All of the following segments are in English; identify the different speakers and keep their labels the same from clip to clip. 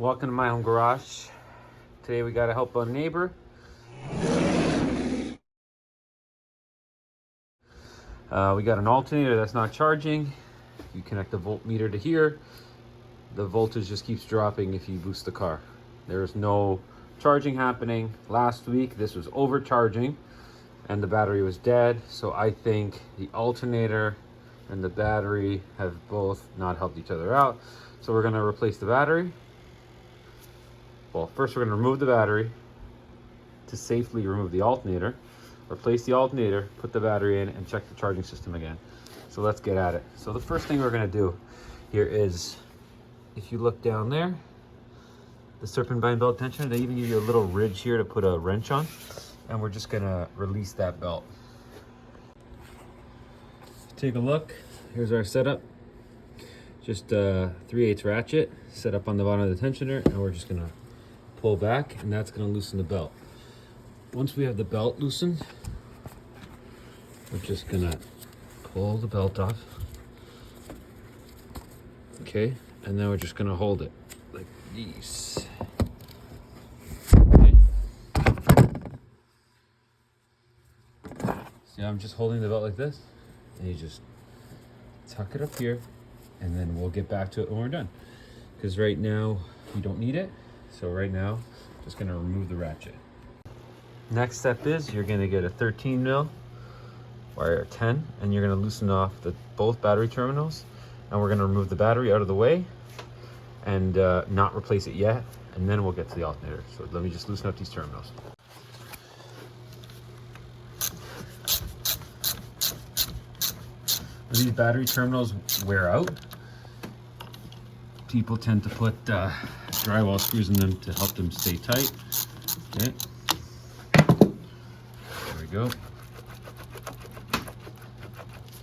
Speaker 1: Welcome to my home garage. Today we got to help a neighbor. We got an alternator that's not charging. You connect the voltmeter to here. The voltage just keeps dropping if you boost the car. There's no charging happening. Last week this was overcharging and the battery was dead. So I think the alternator and the battery have both not helped each other out. So we're gonna replace the battery. Well, first we're gonna remove the battery to safely remove the alternator, replace the alternator, put the battery in, and check the charging system again. So let's get at it. So the first thing we're gonna do here is, if you look down there, the serpentine belt tensioner, they even give you a little ridge here to put a wrench on, and we're just gonna release that belt. Take a look, here's our setup. Just a 3/8 ratchet set up on the bottom of the tensioner, and we're just gonna pull back, and that's gonna loosen the belt. Once we have the belt loosened, we're just gonna pull the belt off. Okay, and then we're just gonna hold it like this. Okay. See, I'm just holding the belt like this, and you just tuck it up here, and then we'll get back to it when we're done. Because right now we don't need it, so right now just gonna remove the ratchet. Next step is you're gonna get a 13 mil wire 10, and you're gonna loosen off both battery terminals, and we're gonna remove the battery out of the way and not replace it yet, and then we'll get to the alternator. So let me just loosen up these terminals. When these battery terminals wear out, people tend to put drywall screws in them to help them stay tight. Okay, there we go.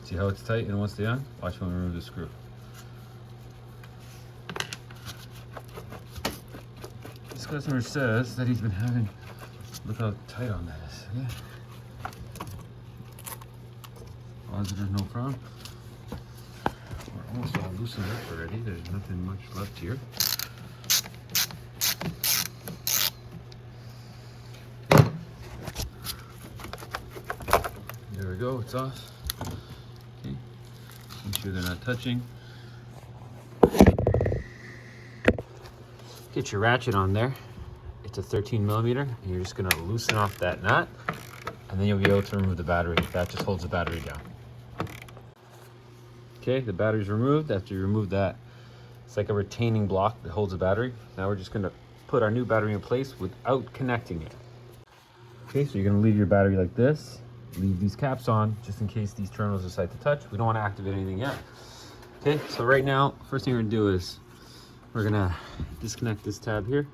Speaker 1: See how it's tight and won't stay on? Watch when we remove the screw. This customer says that he's been having, look how tight on that is. Yeah. Positive, no problem. We're almost all loosened up already. There's nothing much left here. There we go, it's off. Okay, make sure they're not touching. Get your ratchet on there. It's a 13 millimeter, and you're just gonna loosen off that nut, and then you'll be able to remove the battery. That just holds the battery down. Okay, the battery's removed. After you remove that, it's like a retaining block that holds the battery. Now we're just gonna put our new battery in place without connecting it. Okay, so you're gonna leave your battery like this. Leave these caps on just in case these terminals decide to touch. We don't want to activate anything yet. Okay, so right now, first thing we're gonna do is we're gonna disconnect this tab here,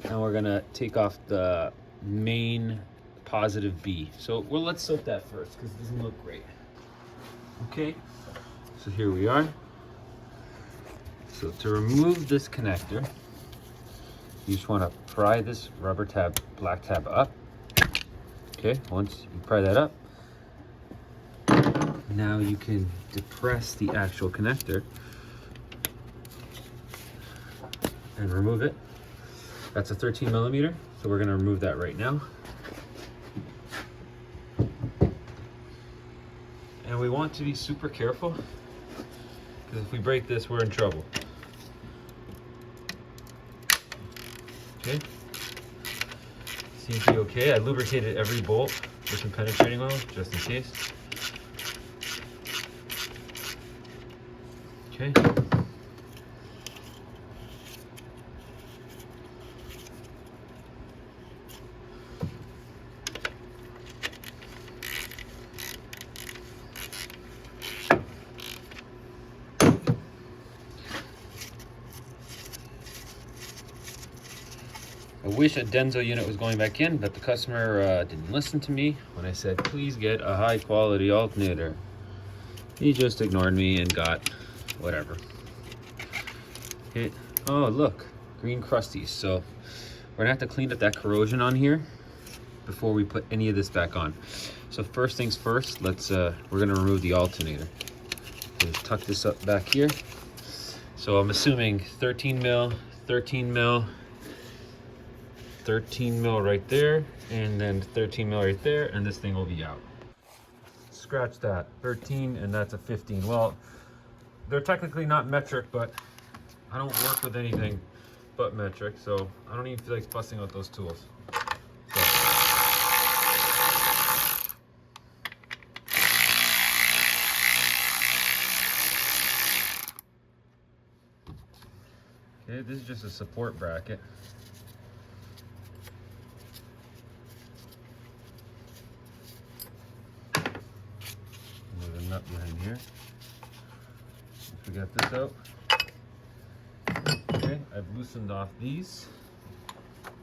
Speaker 1: and we're gonna take off the main positive B. So well, let's soak that first because it doesn't look great. Okay, so here we are. So to remove this connector, you just want to pry this rubber tab, black tab up. Okay, once you pry that up, now you can depress the actual connector and remove it. That's a 13 millimeter, so we're gonna remove that right now. And we want to be super careful, because if we break this, we're in trouble. Okay, seems to be okay. I lubricated every bolt with some penetrating oil just in case. Okay. I wish a Denso unit was going back in, but the customer didn't listen to me when I said, please get a high quality alternator. He just ignored me and got whatever. Okay. Oh, look, green crusties. So we're gonna have to clean up that corrosion on here before we put any of this back on. So first things first, we're gonna remove the alternator. Just tuck this up back here. So I'm assuming 13 mil, 13 mil, 13 mil right there, and then 13 mil right there, and this thing will be out. Scratch that, 13, and that's a 15. Well, they're technically not metric, but I don't work with anything but metric, so I don't even feel like busting out those tools. Okay, this is just a support bracket. There's a nut behind here. If we get this out. Okay, I've loosened off these.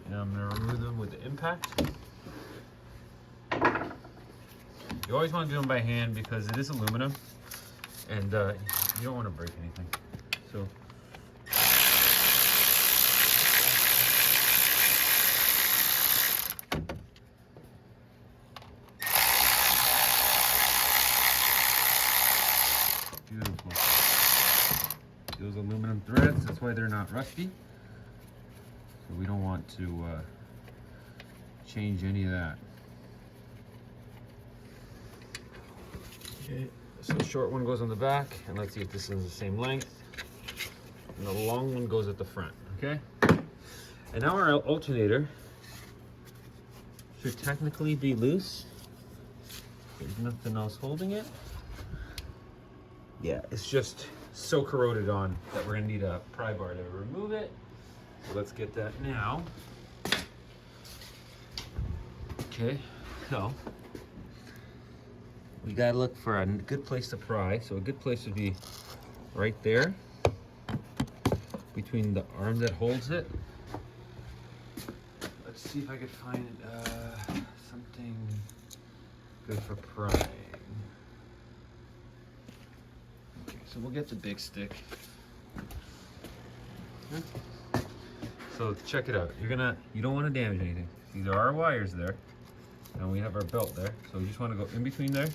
Speaker 1: Now I'm going to remove them with the impact. You always want to do them by hand because it is aluminum and you don't want to break anything. So beautiful. Those aluminum threads, that's why they're not rusty. So we don't want to change any of that. Okay, so the short one goes on the back, and let's see if this is the same length. And the long one goes at the front, okay? And now our alternator should technically be loose. There's nothing else holding it. Yeah, it's just so corroded on that we're gonna need a pry bar to remove it. So let's get that now. Okay, so we gotta look for a good place to pry. So a good place would be right there, between the arm that holds it. Let's see if I could find something good for prying. Okay, so we'll get the big stick. Okay. So check it out. You don't want to damage anything. See, there are wires there, and we have our belt there. So you just want to go in between there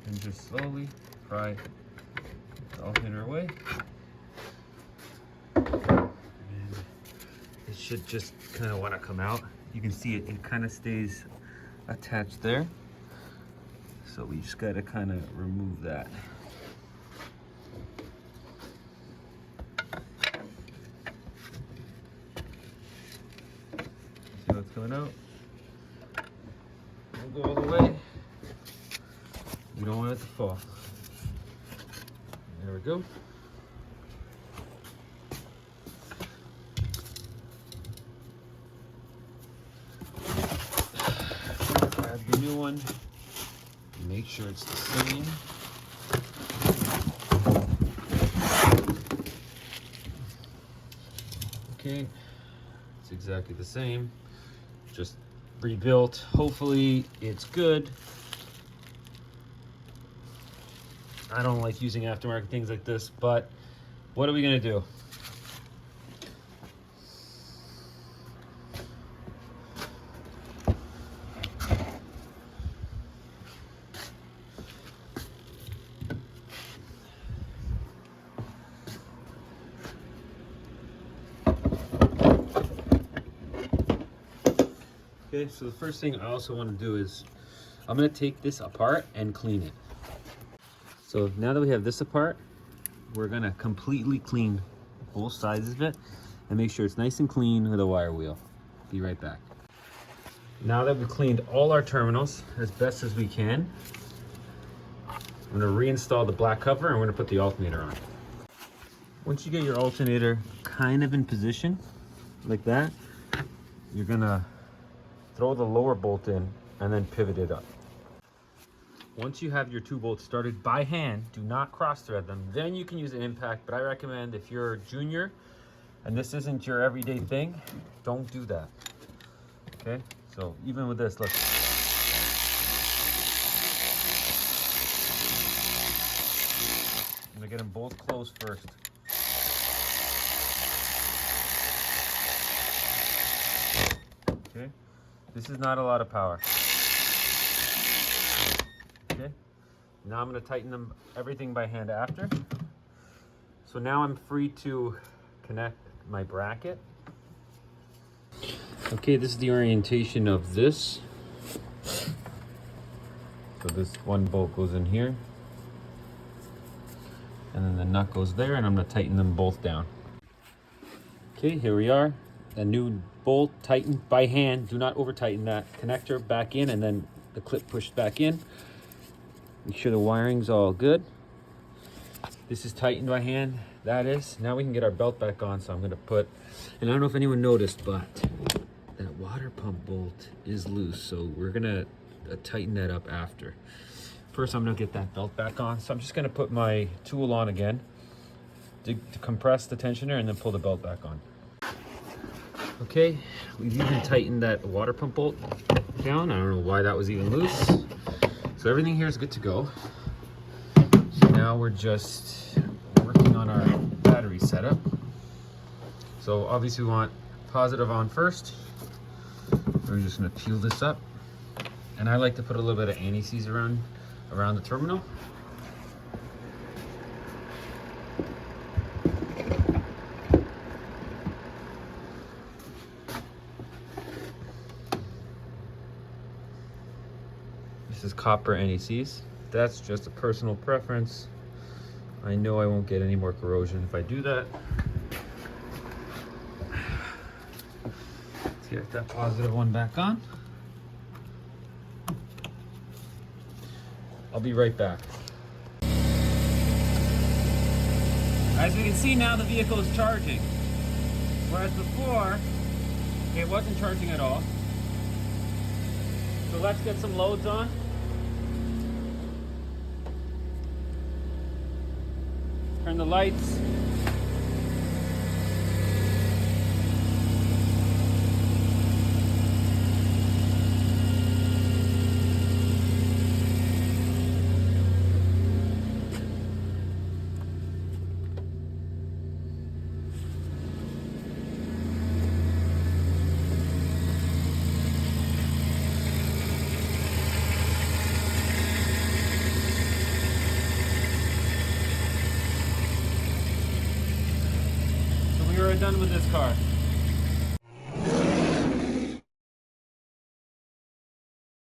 Speaker 1: and just slowly pry the alternator away. And it should just kind of want to come out. You can see it kind of stays attached there. So we just got to kind of remove that. See what's coming out? We'll go all the way. We don't want it to fall. There we go. Grab the new one. Make sure it's the same. Okay, it's exactly the same. Just rebuilt. Hopefully it's good. I don't like using aftermarket things like this, but what are we gonna do? Okay, so the first thing I also want to do is I'm going to take this apart and clean it. So now that we have this apart, we're going to completely clean both sides of it and make sure it's nice and clean with a wire wheel. Be right back. Now that we've cleaned all our terminals as best as we can, I'm going to reinstall the black cover and we're going to put the alternator on. Once you get your alternator kind of in position like that, you're going to throw the lower bolt in and then pivot it up. Once you have your two bolts started by hand, do not cross thread them. Then you can use an impact, but I recommend if you're a junior and this isn't your everyday thing, don't do that. Okay, so even with this, look. I'm gonna get them both closed first. Okay. This is not a lot of power. Okay, now I'm going to tighten them everything by hand after. So now I'm free to connect my bracket. Okay, this is the orientation of this. So this one bolt goes in here, and then the nut goes there, and I'm gonna tighten them both down. Okay, here we are. A new bolt tightened by hand. Do not over tighten that connector back in, and then the clip pushed back in. Make sure the wiring's all good. This is tightened by hand. That is. Now we can get our belt back on. So I'm gonna put, and I don't know if anyone noticed, but that water pump bolt is loose. So we're gonna tighten that up after. First, I'm gonna get that belt back on. So I'm just gonna put my tool on again to compress the tensioner and then pull the belt back on. Okay, we've even tightened that water pump bolt down. I don't know why that was even loose. So everything here is good to go. So now we're just working on our battery setup. So obviously we want positive on first. We're just gonna peel this up. And I like to put a little bit of anti-seize around the terminal. This is copper anti-seize. That's just a personal preference. I know I won't get any more corrosion if I do that. Let's get that positive one back on. I'll be right back. As we can see now, the vehicle is charging. Whereas before, it wasn't charging at all. So let's get some loads on. Turn the lights. We're done with this car.